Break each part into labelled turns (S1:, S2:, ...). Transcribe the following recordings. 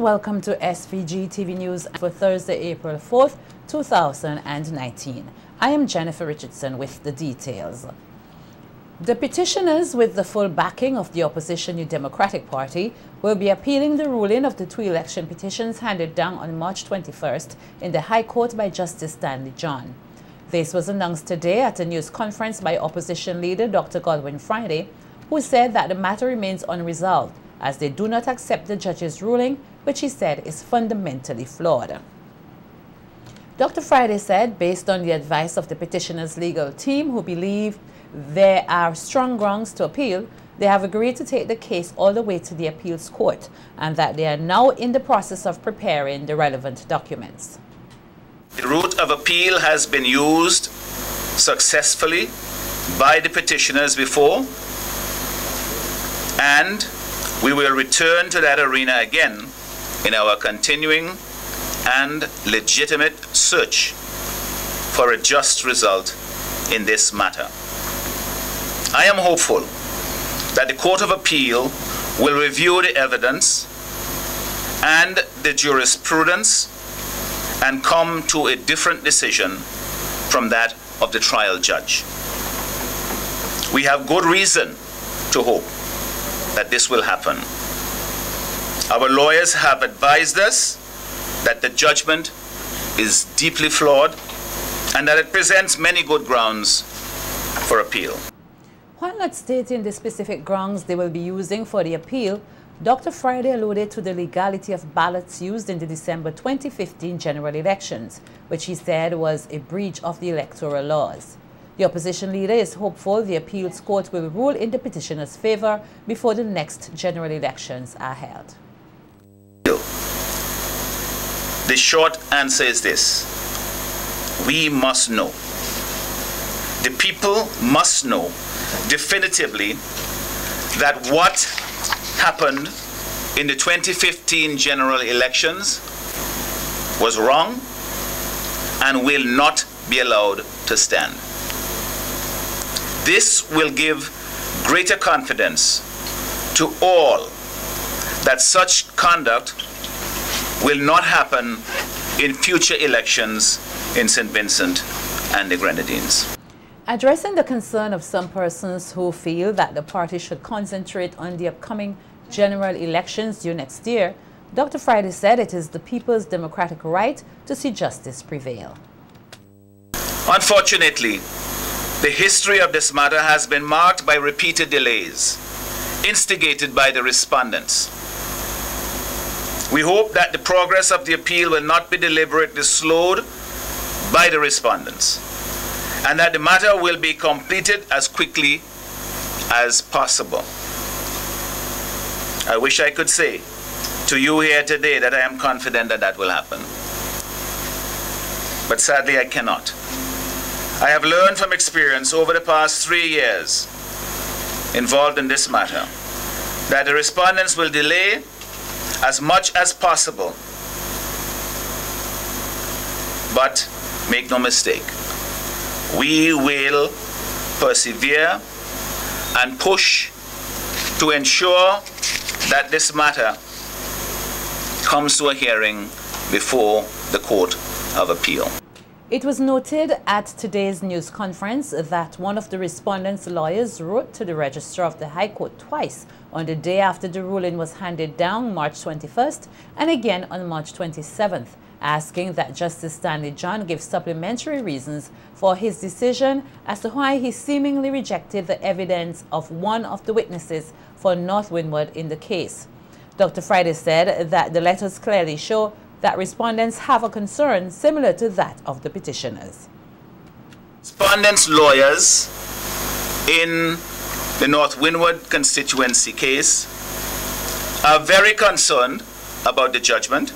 S1: Welcome to SVG-TV News for Thursday, April 4th, 2019. I am Jennifer Richardson with the details. The petitioners, with the full backing of the opposition New Democratic Party, will be appealing the ruling of the two election petitions handed down on March 21st in the High Court by Justice Stanley John. This was announced today at a news conference by opposition leader Dr. Godwin Friday, who said that the matter remains unresolved as they do not accept the judge's ruling, which he said is fundamentally flawed. Dr. Friday said, based on the advice of the petitioners' legal team, who believe there are strong grounds to appeal, they have agreed to take the case all the way to the appeals court, and that they are now in the process of preparing the relevant documents.
S2: The route of appeal has been used successfully by the petitioners before, and we will return to that arena again in our continuing and legitimate search for a just result in this matter. I am hopeful that the Court of Appeal will review the evidence and the jurisprudence and come to a different decision from that of the trial judge. We have good reason to hope that this will happen. Our lawyers have advised us that the judgment is deeply flawed and that it presents many good grounds for appeal.
S1: While not stating the specific grounds they will be using for the appeal, Dr. Friday alluded to the legality of ballots used in the December 2015 general elections, which he said was a breach of the electoral laws. The opposition leader is hopeful the appeals court will rule in the petitioner's favor before the next general elections are held.
S2: The short answer is this: we must know. The people must know definitively that what happened in the 2015 general elections was wrong and will not be allowed to stand. This will give greater confidence to all that such conduct will not happen in future elections in St. Vincent and the Grenadines.
S1: Addressing the concern of some persons who feel that the party should concentrate on the upcoming general elections due next year, Dr. Friday said it is the people's democratic right to see justice prevail.
S2: Unfortunately, the history of this matter has been marked by repeated delays, instigated by the respondents. We hope that the progress of the appeal will not be deliberately slowed by the respondents, and that the matter will be completed as quickly as possible. I wish I could say to you here today that I am confident that that will happen, but sadly I cannot. I have learned from experience over the past 3 years involved in this matter that the respondents will delay as much as possible. But make no mistake, we will persevere and push to ensure that this matter comes to a hearing before the Court of Appeal.
S1: It was noted at today's news conference that one of the respondents' lawyers wrote to the Registrar of the High Court twice on the day after the ruling was handed down, March 21st, and again on March 27th, asking that Justice Stanley John give supplementary reasons for his decision as to why he seemingly rejected the evidence of one of the witnesses for North Windward in the case. Dr. Friday said that the letters clearly show that respondents have a concern similar to that of the petitioners.
S2: Respondents' lawyers in the North Windward constituency case are very concerned about the judgment,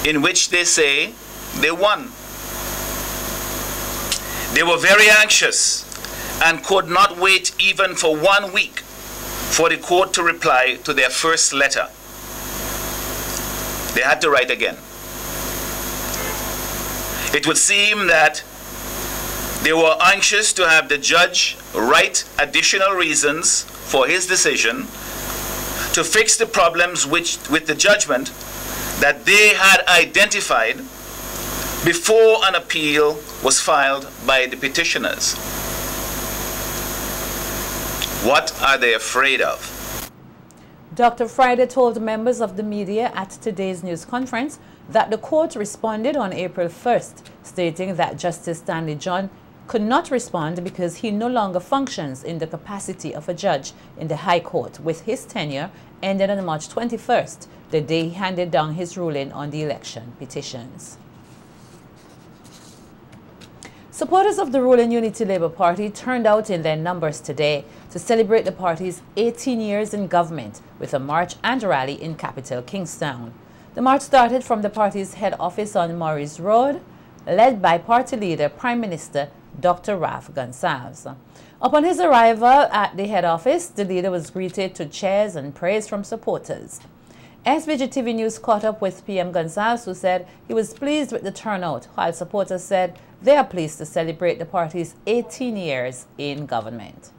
S2: in which they say they won. They were very anxious and could not wait even for 1 week for the court to reply to their first letter. They had to write again. It would seem that they were anxious to have the judge write additional reasons for his decision to fix the problems with the judgment that they had identified before an appeal was filed by the petitioners. What are they afraid of?
S1: Dr. Friday told members of the media at today's news conference that the court responded on April 1st, stating that Justice Stanley John could not respond because he no longer functions in the capacity of a judge in the High Court, with his tenure ended on March 21st, the day he handed down his ruling on the election petitions. Supporters of the ruling Unity Labour Party turned out in their numbers today to celebrate the party's 18 years in government with a march and rally in capital Kingstown. The march started from the party's head office on Morris Road, led by party leader Prime Minister Dr. Ralph Gonsalves. Upon his arrival at the head office, the leader was greeted to cheers and praise from supporters. SVG-TV News caught up with PM Gonsalves, who said he was pleased with the turnout, while supporters said they are pleased to celebrate the party's 18 years in government.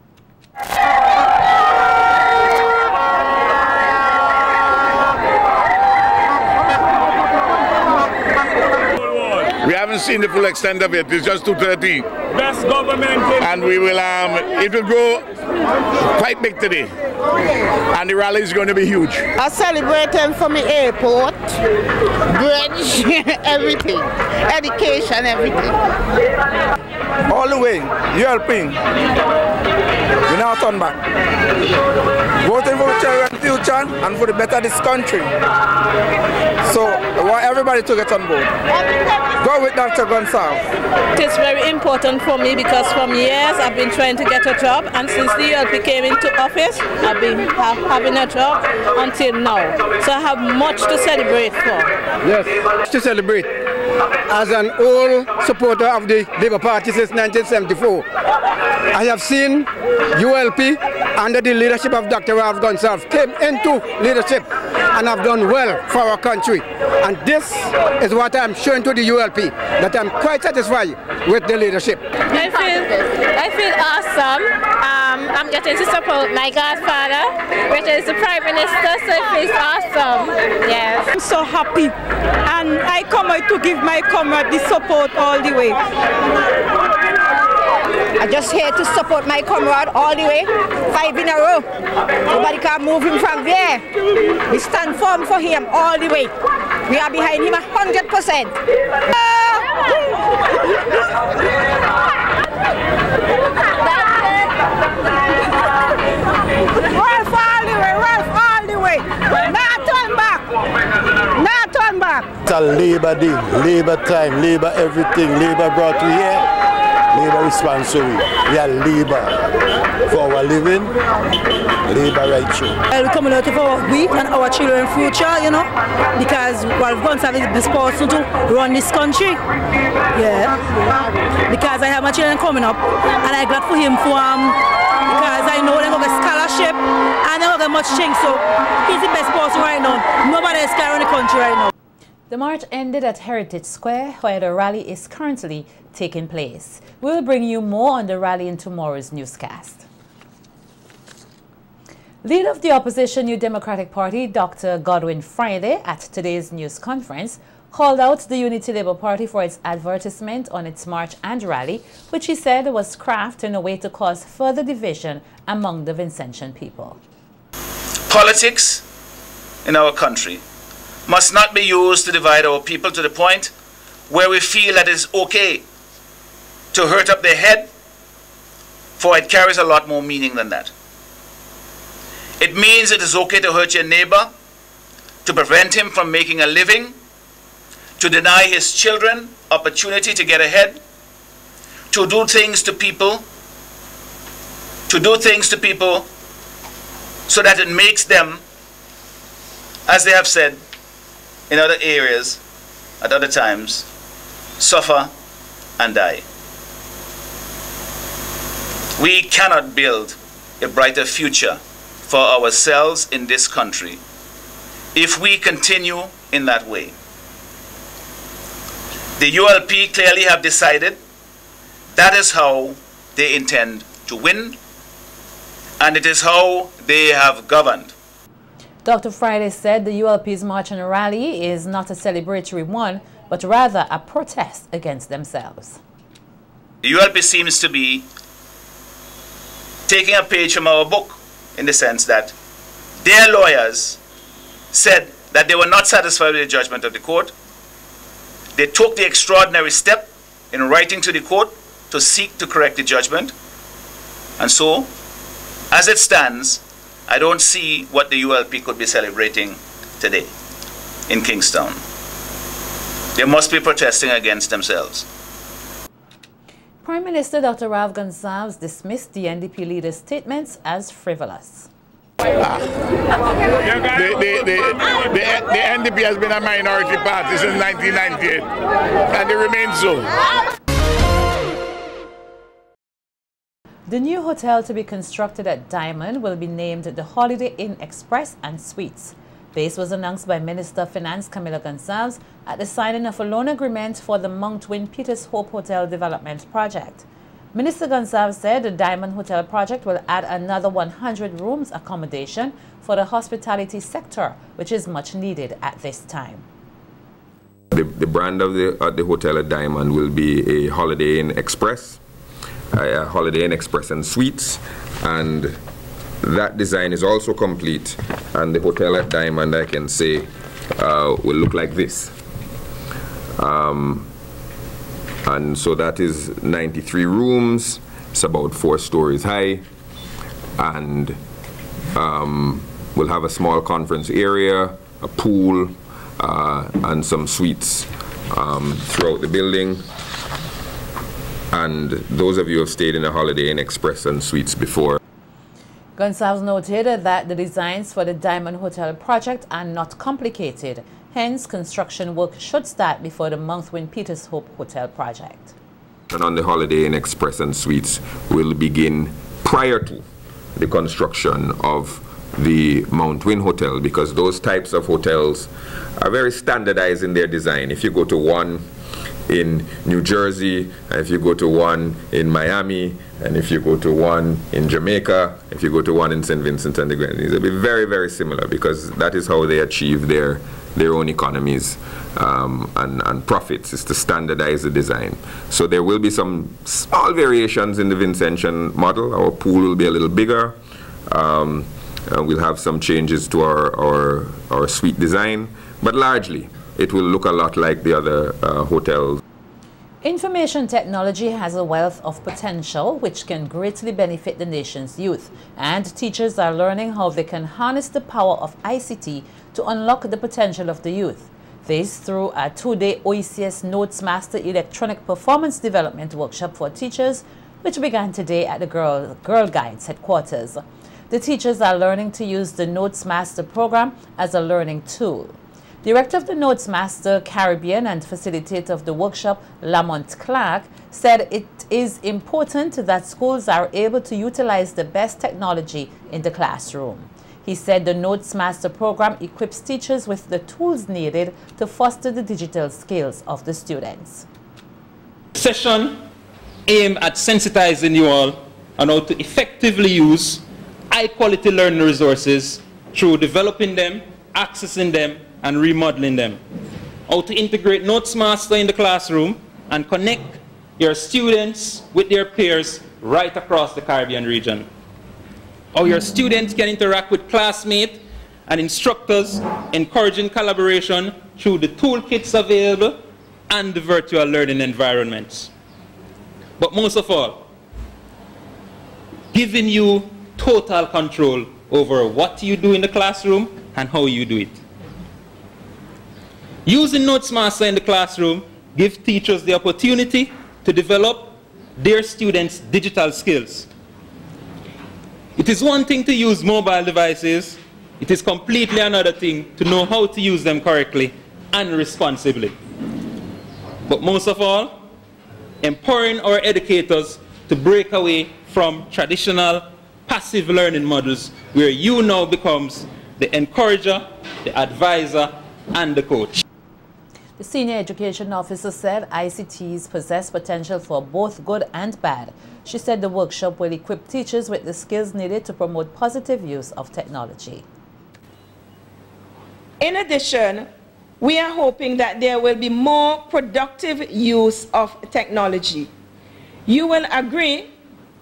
S3: We haven't seen the full extent of it. It's just 2:30.
S4: Best government.
S3: And we will, it will go quite big today. And the rally is going to be huge.
S5: I celebrate them for my airport, bridge, everything, education, everything.
S6: All the way, ULP. We now turn back. Voting for the children's future and for the better of this country. So I want everybody to get on board. Go with Dr. Gonsalves.
S7: It is very important for me because for years I've been trying to get a job, and since the ULP came into office, I've been having a job until now. So I have much to celebrate for.
S8: Yes, to celebrate. As an old supporter of the Labour Party since 1974, I have seen ULP under the leadership of Dr. Ralph Gonsalves came into leadership and have done well for our country. And this is what I'm showing to the ULP, that I'm quite satisfied with the leadership.
S7: I feel awesome. I'm getting to support my godfather, which is the Prime Minister, so it feels awesome. Yes.
S9: I'm so happy, and I come out to give my comrade the support all the way.
S5: I'm just here to support my comrade all the way, 5 in a row. Nobody can move him from there. We stand firm for him all the way. We are behind him 100%.
S9: Ralph all the way, Ralph all the way. Not turn back. Not turn back.
S10: It's a Labour day, Labour time, Labour everything. Labour brought we here, Labour responds to we. We are Labour for our living, Labour right through.
S9: We're coming out for our week and our children's future, you know, because Ralph Gonsalves is this person to run this country. Yeah. Because I have my children coming up, and I'm glad for him because I know they're going to get scholarship and they're going to get much change, so he's the best person right now. Nobody else can run the country right now.
S1: The march ended at Heritage Square, where the rally is currently taking place. We will bring you more on the rally in tomorrow's newscast. Leader of the opposition New Democratic Party, Dr. Godwin Friday, at today's news conference, called out the Unity Labour Party for its advertisement on its march and rally, which he said was crafted in a way to cause further division among the Vincentian people.
S2: Politics in our country must not be used to divide our people to the point where we feel that it's okay to hurt up their head, for it carries a lot more meaning than that. It means it is okay to hurt your neighbor, to prevent him from making a living, to deny his children opportunity to get ahead, to do things to people, so that it makes them, as they have said in other areas at other times, suffer and die. We cannot build a brighter future for ourselves in this country if we continue in that way. The ULP clearly have decided that is how they intend to win, and it is how they have governed.
S1: Dr. Friday said the ULP's march and rally is not a celebratory one, but rather a protest against themselves.
S2: The ULP seems to be taking a page from our book in the sense that their lawyers said that they were not satisfied with the judgment of the court. They took the extraordinary step in writing to the court to seek to correct the judgment. And so, as it stands, I don't see what the ULP could be celebrating today in Kingstown. They must be protesting against themselves.
S1: Prime Minister Dr. Ralph Gonsalves dismissed the NDP leader's statements as frivolous.
S3: The NDP has been a minority party since 1998, and it remains so.
S1: The new hotel to be constructed at Diamond will be named the Holiday Inn Express and Suites. This was announced by Minister of Finance Camilla Gonsalves at the signing of a loan agreement for the Mount Win Peters Hope Hotel Development Project. Minister Gonsalves said the Diamond Hotel project will add another 100 rooms accommodation for the hospitality sector, which is much needed at this time.
S4: The brand of the hotel at Diamond will be a Holiday Inn Express, a Holiday Inn Express and Suites, and that design is also complete, and the hotel at Diamond, I can say, will look like this. And so that is 93 rooms, it's about 4 stories high, and we'll have a small conference area, a pool, and some suites throughout the building. And those of you who have stayed in a Holiday Inn Express and Suites before.
S1: Gonsalves noted that the designs for the Diamond Hotel project are not complicated. Hence, construction work should start before the Mount Win Peters Hope Hotel project.
S4: And on the Holiday Inn Express and Suites will begin prior to the construction of the Mount Win Hotel, because those types of hotels are very standardized in their design. If you go to one in New Jersey, and if you go to one in Miami, and if you go to one in Jamaica, if you go to one in St. Vincent and the Grenadines, they'll be very, very similar, because that is how they achieve their own economies and profits, is to standardize the design. So there will be some small variations in the Vincentian model. Our pool will be a little bigger. We'll have some changes to our suite design, but largely it will look a lot like the other hotels.
S1: Information technology has a wealth of potential which can greatly benefit the nation's youth, and teachers are learning how they can harness the power of ICT to unlock the potential of the youth. This through a 2-day OECS Notes Master Electronic Performance Development Workshop for teachers, which began today at the Girl Guides headquarters. The teachers are learning to use the Notes Master program as a learning tool. Director of the Notes Master Caribbean and facilitator of the workshop, Lamont Clark, said it is important that schools are able to utilize the best technology in the classroom. He said the Notes Master program equips teachers with the tools needed to foster the digital skills of the students.
S11: Session aimed at sensitizing you all on how to effectively use high-quality learning resources through developing them, accessing them, and remodeling them. How to integrate Notes Master in the classroom and connect your students with their peers right across the Caribbean region. How your students can interact with classmates and instructors, encouraging collaboration through the toolkits available and the virtual learning environments. But most of all, giving you total control over what you do in the classroom and how you do it. Using Notes Master in the classroom gives teachers the opportunity to develop their students' digital skills. It is one thing to use mobile devices, it is completely another thing to know how to use them correctly and responsibly. But most of all, empowering our educators to break away from traditional passive learning models where you now becomes the encourager, the advisor, and the coach.
S1: The senior education officer said ICTs possess potential for both good and bad. She said the workshop will equip teachers with the skills needed to promote positive use of technology.
S12: In addition, we are hoping that there will be more productive use of technology. You will agree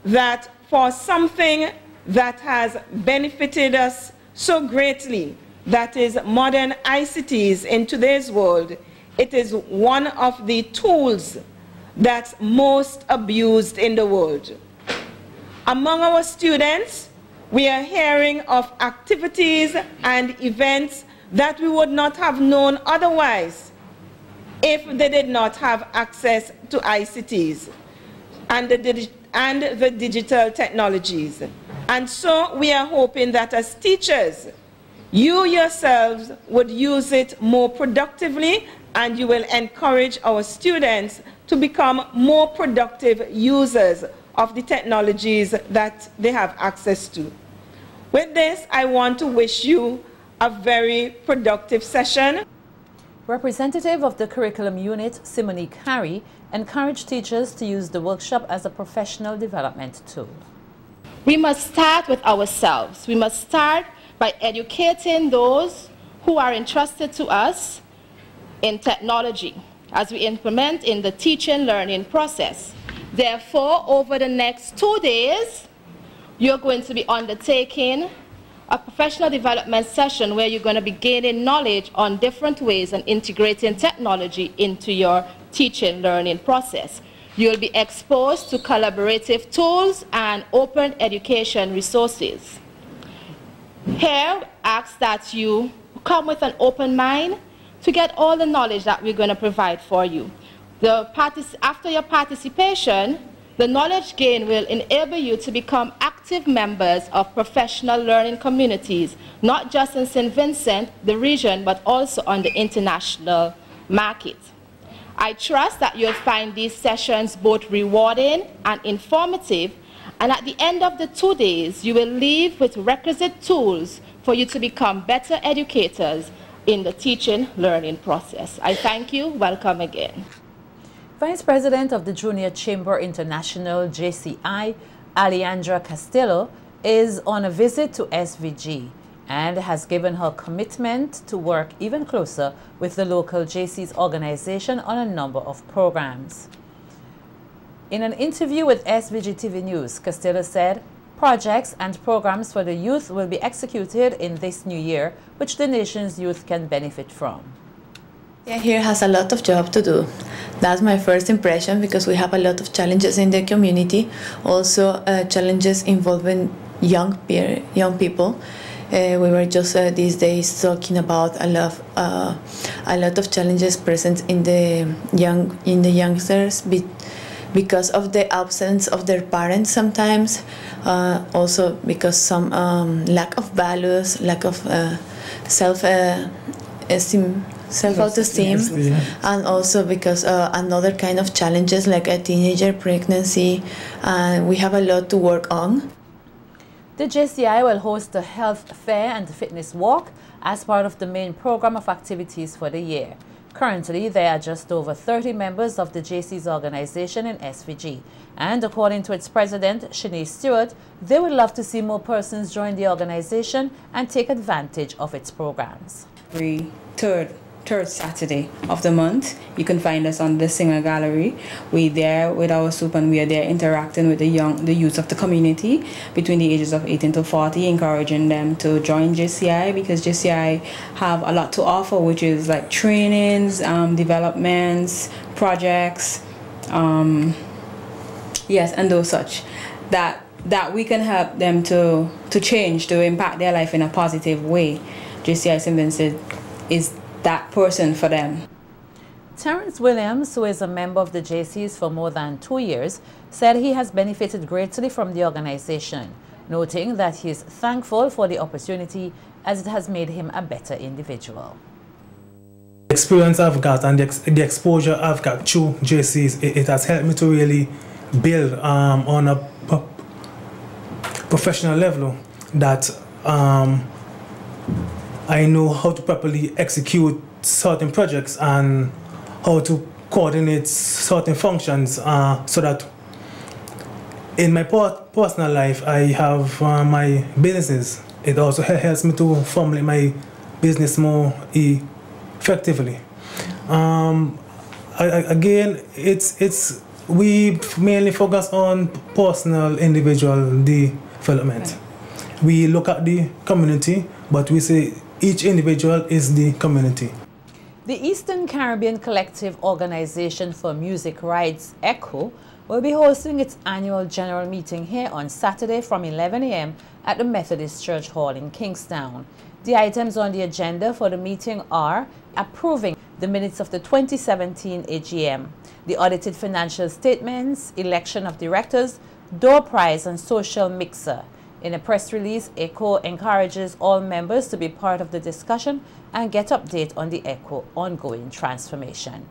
S12: that for something that has benefited us so greatly, that is modern ICTs in today's world, it is one of the tools that's most abused in the world. Among our students, we are hearing of activities and events that we would not have known otherwise if they did not have access to ICTs and the digital technologies. And so we are hoping that as teachers, you yourselves would use it more productively, and you will encourage our students to become more productive users of the technologies that they have access to. With this, I want to wish you a very productive session.
S1: Representative of the Curriculum Unit, Simonique Harry, encouraged teachers to use the workshop as a professional development tool.
S13: We must start with ourselves. We must start by educating those who are entrusted to us in technology as we implement in the teaching learning process. Therefore, over the next 2 days, you're going to be undertaking a professional development session where you're going to be gaining knowledge on different ways and integrating technology into your teaching learning process. You'll be exposed to collaborative tools and open education resources. Here, I ask that you come with an open mind to get all the knowledge that we're going to provide for you. After your participation, the knowledge gain will enable you to become active members of professional learning communities, not just in St. Vincent, the region, but also on the international market. I trust that you'll find these sessions both rewarding and informative, and at the end of the 2 days, you will leave with requisite tools for you to become better educators in the teaching learning process. I thank you. Welcome again.
S1: Vice President of the Junior Chamber International, JCI, Alejandra Castillo, is on a visit to SVG and has given her commitment to work even closer with the local JC's organization on a number of programs. In an interview with SVG-TV News, Castillo said, projects and programs for the youth will be executed in this new year, which the nation's youth can benefit from.
S14: Yeah, here has a lot of job to do. That's my first impression, because we have a lot of challenges in the community, also challenges involving young people. We were just these days talking about a lot of challenges present in the youngsters because of the absence of their parents sometimes, also because some lack of values, lack of self-esteem, and also because another kind of challenges like a teenager pregnancy, and we have a lot to work on.
S1: The JCI will host a health fair and fitness walk as part of the main program of activities for the year. Currently, there are just over 30 members of the JC's organization in SVG, and according to its president, Shanae Stewart, they would love to see more persons join the organization and take advantage of its programs.
S15: Every third Saturday of the month, you can find us on the Singer Gallery. We're there with our soup, and we are there interacting with the youth of the community between the ages of 18 to 40, encouraging them to join JCI, because JCI have a lot to offer, which is like trainings, developments, projects, yes, and those such that we can help them to change, to impact their life in a positive way. JCI St. Vincent is that person for them.
S1: Terrence Williams, who is a member of the JCs for more than 2 years, said he has benefited greatly from the organization, noting that he is thankful for the opportunity as it has made him a better individual.
S16: The experience I've got and the exposure I've got through JCs, it has helped me to really build on a professional level that I know how to properly execute certain projects and how to coordinate certain functions, so that in my personal life I have my businesses. It also helps me to formulate my business more effectively. Again, we mainly focus on personal, individual development. We look at the community, but we say each individual is the community.
S1: The Eastern Caribbean Collective Organization for Music Rights, ECHO, will be hosting its annual general meeting here on Saturday from 11 a.m. at the Methodist Church Hall in Kingstown. The items on the agenda for the meeting are approving the minutes of the 2017 AGM, the audited financial statements, election of directors, door prize and social mixer. In a press release, ECHO encourages all members to be part of the discussion and get update on the ECHO ongoing transformation.